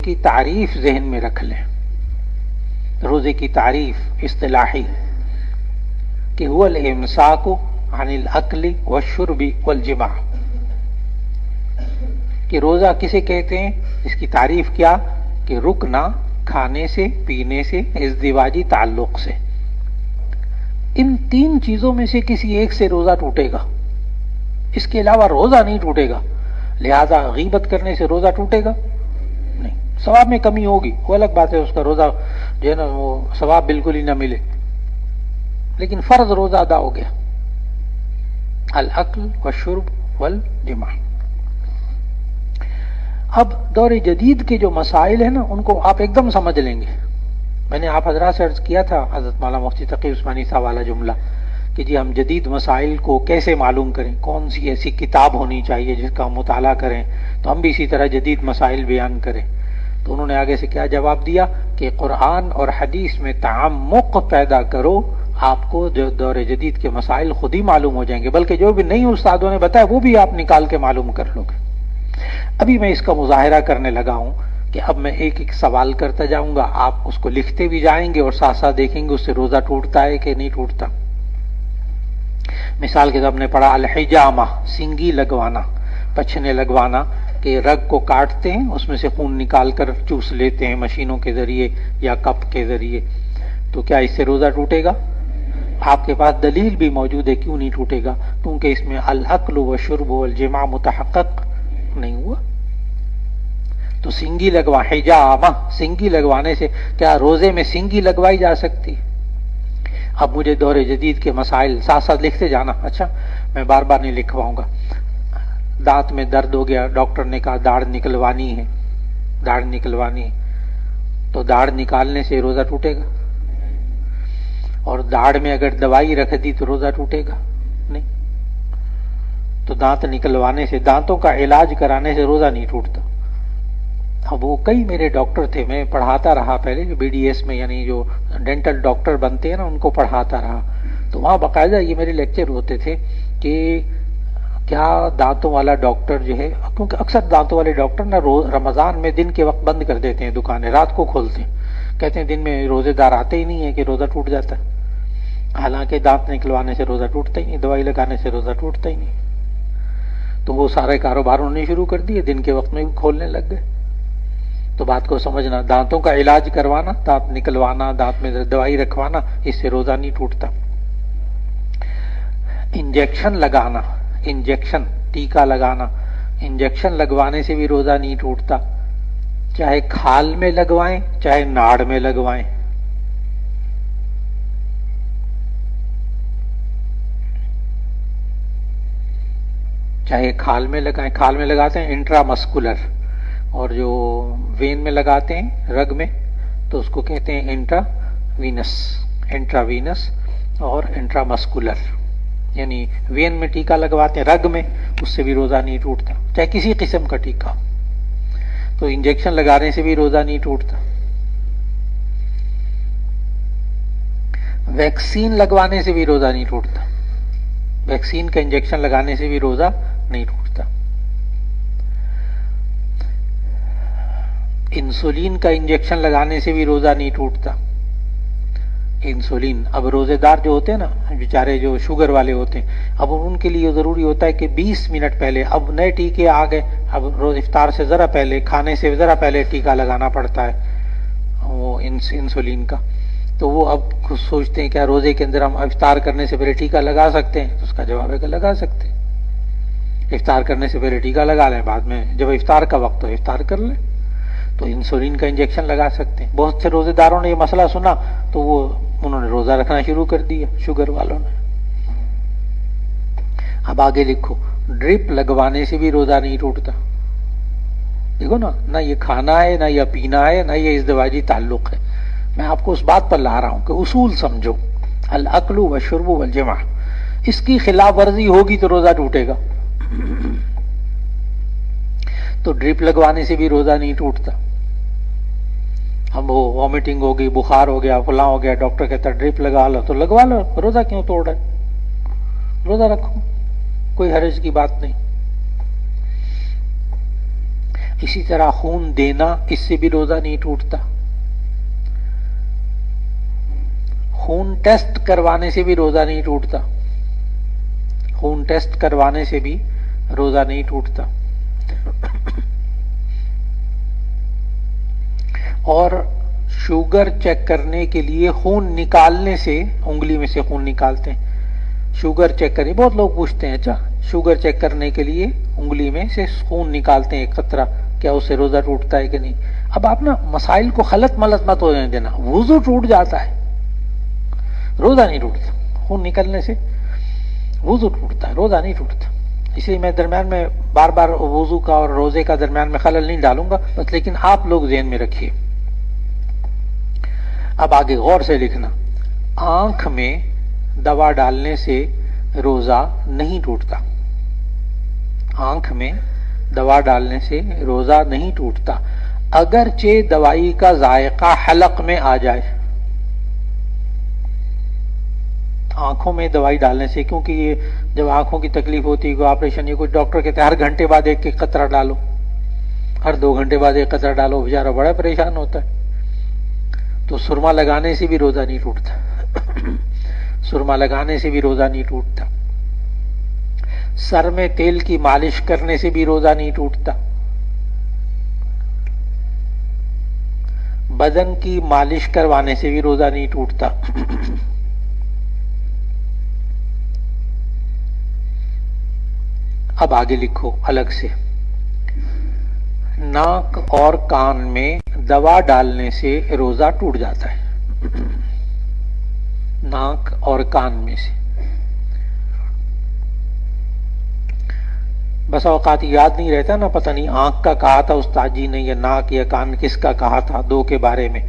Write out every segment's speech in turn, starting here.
کی تعریف ذہن میں رکھ لیں. روزے کی تعریف اصطلاحی کہ هو الامساک عن الاکل والشرب والجماع، کہ روزہ کسے کہتے ہیں؟ اس کی تعریف کیا کہ رکنا کھانے سے، پینے سے، ازدواجی تعلق سے. ان تین چیزوں میں سے کسی ایک سے روزہ ٹوٹے گا، اس کے علاوہ روزہ نہیں ٹوٹے گا. لہذا غیبت کرنے سے روزہ ٹوٹے گا نہیں. ثواب میں کمی ہوگی، وہ الگ بات ہے، اس کا روزہ جو ہے نا وہ ثواب بالکل ہی نہ ملے، لیکن فرض روزہ ادا ہو گیا. الاکل والشرب والجماع. اب دور جدید کے جو مسائل ہیں نا ان کو آپ ایک دم سمجھ لیں گے. میں نے آپ حضرات سے عرض کیا تھا، حضرت مولانا مفتی تقی عثمانی صاحب والا جملہ کہ جی ہم جدید مسائل کو کیسے معلوم کریں، کون سی ایسی کتاب ہونی چاہیے جس کا ہم مطالعہ کریں تو ہم بھی اسی طرح جدید مسائل بیان کریں. تو انہوں نے آگے سے کیا جواب دیا کہ قرآن اور حدیث میں تعمق پیدا کرو، آپ کو جو دور جدید کے مسائل خود ہی معلوم ہو جائیں گے، بلکہ جو بھی نئی استادوں نے بتایا وہ بھی آپ نکال کے معلوم کر لو گے. ابھی میں اس کا مظاہرہ کرنے لگا ہوں کہ اب میں ایک ایک سوال کرتا جاؤں گا، آپ اس کو لکھتے بھی جائیں گے اور ساتھ ساتھ دیکھیں گے اس سے روزہ ٹوٹتا ہے کہ نہیں ٹوٹتا. مثال کے طور پر نے پڑھا الحجامہ، سنگی لگوانا، پچھنے لگوانا، کہ رگ کو کاٹتے ہیں اس میں سے خون نکال کر چوس لیتے ہیں مشینوں کے ذریعے یا کپ کے ذریعے، تو کیا اس سے روزہ ٹوٹے گا؟ آپ کے پاس دلیل بھی موجود ہے کیوں نہیں ٹوٹے گا، کیونکہ اس میں الاکل والشرب والجماع متحقق نہیں ہوا. تو سنگی لگوا، حجامہ سنگی لگوانے سے کیا روزے میں سنگی لگوائی جا سکتی؟ اب مجھے دور جدید کے مسائل ساتھ ساتھ لکھتے جانا. اچھا میں بار بار نہیں لکھواؤں گا. دانت میں درد ہو گیا، ڈاکٹر نے کہا داڑھ نکلوانی ہے، داڑھ نکلوانی ہے، تو داڑھ نکالنے سے روزہ ٹوٹے گا؟ اور داڑھ میں اگر دوائی رکھ دی تو روزہ ٹوٹے گا نہیں. تو دانت نکلوانے سے، دانتوں کا علاج کرانے سے روزہ نہیں ٹوٹتا. اب وہ کئی میرے ڈاکٹر تھے، میں پڑھاتا رہا پہلے بی ڈی ایس میں، یعنی جو ڈینٹل ڈاکٹر بنتے ہیں نا ان کو پڑھاتا رہا، تو وہاں باقاعدہ یہ میرے لیکچر ہوتے تھے کہ کیا دانتوں والا ڈاکٹر جو ہے، کیونکہ اکثر دانتوں والے ڈاکٹر نا رمضان میں دن کے وقت بند کر دیتے ہیں دکانیں، رات کو کھولتے ہیں، کہتے ہیں دن میں روزے دار آتے ہی نہیں ہے کہ روزہ ٹوٹ جاتا ہے. حالانکہ دانت نکلوانے سے روزہ ٹوٹتا ہی نہیں، دوائی لگانے سے روزہ ٹوٹتا ہی نہیں. تو وہ سارے کاروبار انہوں نے شروع کر دیے، دن کے وقت میں بھی کھولنے لگ گئے. تو بات کو سمجھنا، دانتوں کا علاج کروانا، دانت نکلوانا، دانت میں دوائی رکھوانا، اس سے روزہ نہیں ٹوٹتا. انجیکشن لگانا، انجیکشن ٹیکا لگانا، انجیکشن لگوانے سے بھی روزہ نہیں ٹوٹتا، چاہے کھال میں لگوائیں چاہے ناڑ میں لگوائیں. چاہے کھال میں لگائیں، کھال میں لگاتے ہیں انٹرا مسکولر، اور جو وین میں لگاتے ہیں رگ میں تو اس کو کہتے ہیں انٹرا وینس، انٹرا وینس اور انٹرا مسکولر. یعنی وین میں ٹیکا لگواتے ہیں رگ میں، اس سے بھی روزہ نہیں ٹوٹتا چاہے کسی قسم کا ٹیکا. تو انجیکشن لگانے سے بھی روزہ نہیں ٹوٹتا. ویکسین لگوانے سے بھی روزہ نہیں ٹوٹتا، ویکسین کا انجیکشن لگانے سے بھی روزہ نہیں ٹوٹتا. انسولین کا انجیکشن لگانے سے بھی روزہ نہیں ٹوٹتا. انسولین، اب روزے دار جو ہوتے ہیں نا بیچارے، جو شوگر والے ہوتے ہیں، اب ان کے لیے ضروری ہوتا ہے کہ 20 منٹ پہلے، اب نئے ٹیکے آ گئے، اب روز افطار سے ذرا پہلے، کھانے سے ذرا پہلے ٹیکا لگانا پڑتا ہے وہ انسولین کا. تو وہ اب خود سوچتے ہیں کیا روزے کے اندر ہم افطار کرنے سے پہلے ٹیکا لگا سکتے ہیں؟ اس کا جواب ہے کہ لگا سکتے ہیں. افطار کرنے سے پہلے ٹیکا لگا لیں، بعد میں جب افطار کا وقت ہو افطار کر لیں. تو انسولین کا انجیکشن لگا سکتے ہیں. بہت سے روزے داروں نے یہ مسئلہ سنا تو انہوں نے روزہ رکھنا شروع کر دیا، شوگر والوں نے. اب آگے لکھو، ڈرپ لگوانے سے بھی روزہ نہیں ٹوٹتا. دیکھو نا، نہ یہ کھانا ہے، نہ یہ پینا ہے، نہ یہ ازدواجی تعلق ہے. میں آپ کو اس بات پر لا رہا ہوں کہ اصول سمجھو، الاکل والشرب والجماع. اس کی خلاف ورزی ہوگی تو روزہ ٹوٹے گا. تو ڈرپ لگوانے سے بھی روزہ نہیں ٹوٹتا. ہم وہ وامٹنگ ہو گئی، بخار ہو گیا، فلاں ہو گیا، ڈاکٹر کہتا ہے ڈرپ لگا لو، تو لگوا لو، روزہ کیوں توڑ رہے؟ روزہ رکھو، کوئی حرج کی بات نہیں. اسی طرح خون دینا، اس سے بھی روزہ نہیں ٹوٹتا. خون ٹیسٹ کروانے سے بھی روزہ نہیں ٹوٹتا. خون ٹیسٹ کروانے سے بھی روزہ نہیں ٹوٹتا. اور شوگر چیک کرنے کے لیے خون نکالنے سے، انگلی میں سے خون نکالتے ہیں، شوگر چیک کریں، بہت لوگ پوچھتے ہیں اچھا شوگر چیک کرنے کے لیے انگلی میں سے خون نکالتے ہیں ایک قطرہ، کیا اس سے روزہ ٹوٹتا ہے کہ نہیں؟ اب آپ نا مسائل کو خلط ملط مت ہونے دینا. وضو ٹوٹ جاتا ہے، روزہ نہیں ٹوٹتا. خون نکلنے سے وضو ٹوٹتا ہے، روزہ نہیں ٹوٹتا. اس لیے میں درمیان میں بار بار وضو کا اور روزے کا درمیان میں خلل نہیں ڈالوں گا بس، لیکن آپ لوگ ذہن میں رکھیے. اب آگے غور سے لکھنا. آنکھ میں دوا ڈالنے سے روزہ نہیں ٹوٹتا. آنکھ میں دوا ڈالنے سے روزہ نہیں ٹوٹتا، اگرچہ دوائی کا ذائقہ حلق میں آ جائے. آنکھوں میں دوائی ڈالنے سے، کیونکہ یہ جب آنکھوں کی تکلیف ہوتی ہے کوئی آپریشن، یہ کچھ ڈاکٹر کہتے ہیں ہر گھنٹے بعد ایک ایک قطرہ ڈالو، ہر 2 گھنٹے بعد ایک قطرہ ڈالو، بیچارہ بڑا پریشان ہوتا ہے. تو سرما لگانے سے بھی روزہ نہیں ٹوٹتا. سرما لگانے سے بھی روزہ نہیں ٹوٹتا. سر میں تیل کی مالش کرنے سے بھی روزہ نہیں ٹوٹتا. بدن کی مالش کروانے سے بھی روزہ نہیں ٹوٹتا. اب آگے لکھو الگ سے. ناک اور کان میں دوا ڈالنے سے روزہ ٹوٹ جاتا ہے. ناک اور کان میں سے. بس اوقات یاد نہیں رہتا نا، پتہ نہیں آنکھ کا کہا تھا استاد جی نے یا ناک یا کان کس کا کہا تھا، 2 کے بارے میں.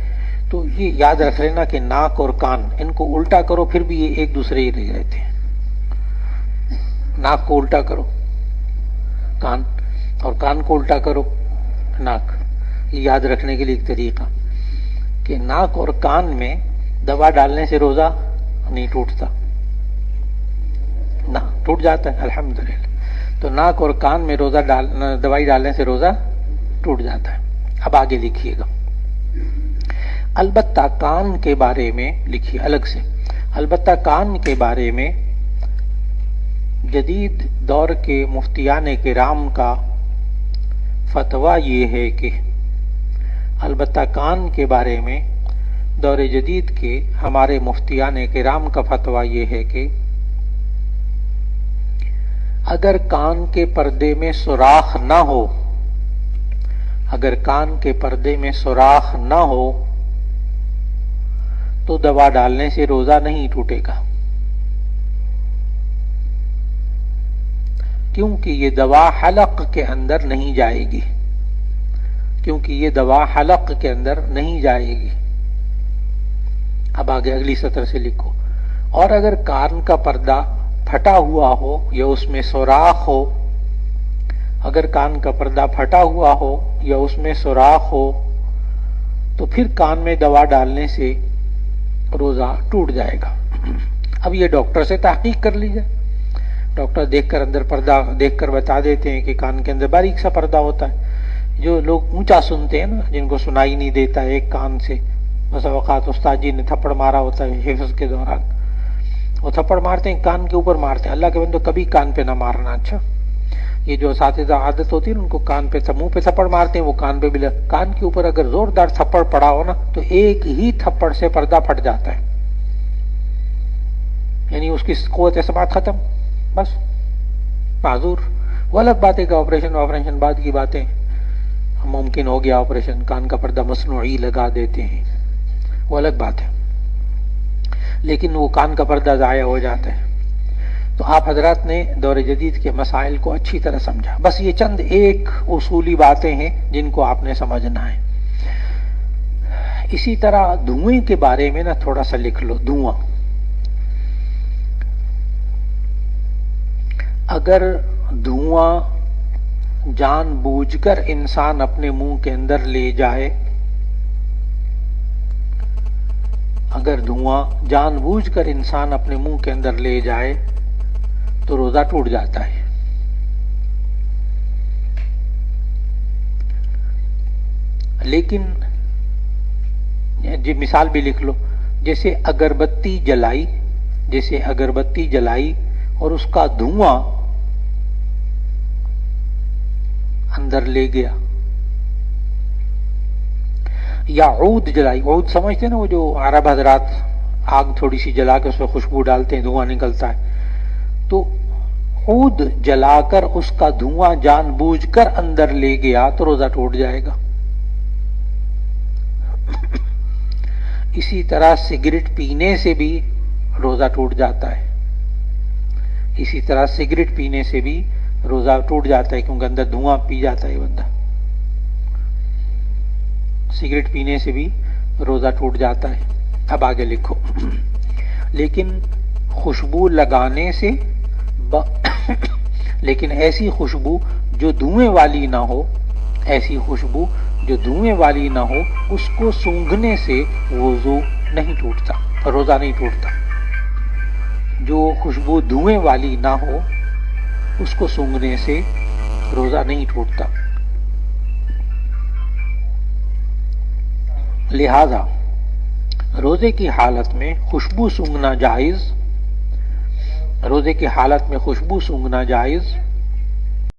تو یہ یاد رکھ لینا کہ ناک اور کان، ان کو الٹا کرو پھر بھی یہ ایک دوسرے ہی رہ رہتے ہیں. ناک کو الٹا کرو کان، اور کان کو الٹا کرو ناک. یہ یاد رکھنے کے لیے ایک طریقہ کہ ناک اور کان میں دوا ڈالنے سے روزہ نہیں ٹوٹتا. نہ ٹوٹ جاتا ہے الحمدللہ. تو ناک اور کان میں روزہ دوائی ڈالنے سے روزہ ٹوٹ جاتا ہے. اب آگے لکھیے گا. البتہ کان کے بارے میں لکھیے الگ سے. البتہ کان کے بارے میں جدید دور کے مفتیان کرام کا فتویٰ یہ ہے کہ، البتہ کان کے بارے میں دور جدید کے ہمارے مفتیان کرام کا فتویٰ یہ ہے کہ اگر کان کے پردے میں سوراخ نہ ہو، اگر کان کے پردے میں سوراخ نہ ہو تو دوا ڈالنے سے روزہ نہیں ٹوٹے گا، کیونکہ یہ دوا حلق کے اندر نہیں جائے گی. کیونکہ یہ دوا حلق کے اندر نہیں جائے گی. اب آگے اگلی سطر سے لکھو. اور اگر کان کا پردہ پھٹا ہوا ہو یا اس میں سوراخ ہو، اگر کان کا پردہ پھٹا ہوا ہو یا اس میں سوراخ ہو تو پھر کان میں دوا ڈالنے سے روزہ ٹوٹ جائے گا. اب یہ ڈاکٹر سے تحقیق کر لیجیے. ڈاکٹر دیکھ کر اندر پردہ دیکھ کر بتا دیتے ہیں کہ کان کے اندر باریک سا پردہ ہوتا ہے. جو لوگ اونچا سنتے ہیں نا، جن کو سنائی نہیں دیتا ایک کان سے، بس اوقات استاد جی نے تھپڑ مارا ہوتا ہے حفظ کے دوران، وہ تھپڑ مارتے ہیں کان کے اوپر مارتے ہیں. اللہ کے بندو کبھی کان پہ نہ مارنا. اچھا، یہ جو اساتذہ عادت ہوتی ہے ان کو کان پہ منہ پہ تھپڑ مارتے ہیں، وہ کان پہ بھی کان کے اوپر اگر زوردار تھپڑ پڑا ہو نا تو ایک ہی تھپڑ سے پردہ پھٹ جاتا ہے، یعنی اس کی قوت سماعت ختم، بس معذور. وہ الگ بات ہے کہ آپریشن بعد کی باتیں، ممکن ہو گیا آپریشن، کان کا پردہ مصنوعی لگا دیتے ہیں، وہ الگ بات ہے، لیکن وہ کان کا پردہ ضائع ہو جاتا ہے. تو آپ حضرات نے دور جدید کے مسائل کو اچھی طرح سمجھا. بس یہ چند ایک اصولی باتیں ہیں جن کو آپ نے سمجھنا ہے. اسی طرح دھوئیں کے بارے میں نا تھوڑا سا لکھ لو. دھواں، اگر دھواں جان بوجھ کر انسان اپنے منہ کے اندر لے جائے، اگر دھواں جان بوجھ کر انسان اپنے منہ کے اندر لے جائے تو روزہ ٹوٹ جاتا ہے. لیکن جی مثال بھی لکھ لو، جیسے اگربتی جلائی اور اس کا دھواں اندر لے گیا، یا عود جلائی، عود سمجھتے ہیں نا وہ جو عرب حضرات آگ تھوڑی سی جلا کے اس میں خوشبو ڈالتے ہیں، دھواں نکلتا ہے، تو عود جلا کر اس کا دھواں جان بوجھ کر اندر لے گیا تو روزہ ٹوٹ جائے گا۔ اسی طرح سگریٹ پینے سے بھی روزہ ٹوٹ جاتا ہے، کیونکہ اندر دھواں پی جاتا ہے بندہ، سگریٹ پینے سے بھی روزہ ٹوٹ جاتا ہے۔ اب آگے لکھو، لیکن خوشبو لگانے سے لیکن ایسی خوشبو جو دھوئیں والی نہ ہو، اس کو سونگھنے سے وضو نہیں ٹوٹتا، روزہ نہیں ٹوٹتا۔ جو خوشبو دھوئیں والی نہ ہو اس کو سونگھنے سے روزہ نہیں ٹوٹتا۔ لہذا روزے کی حالت میں خوشبو سونگھنا جائز،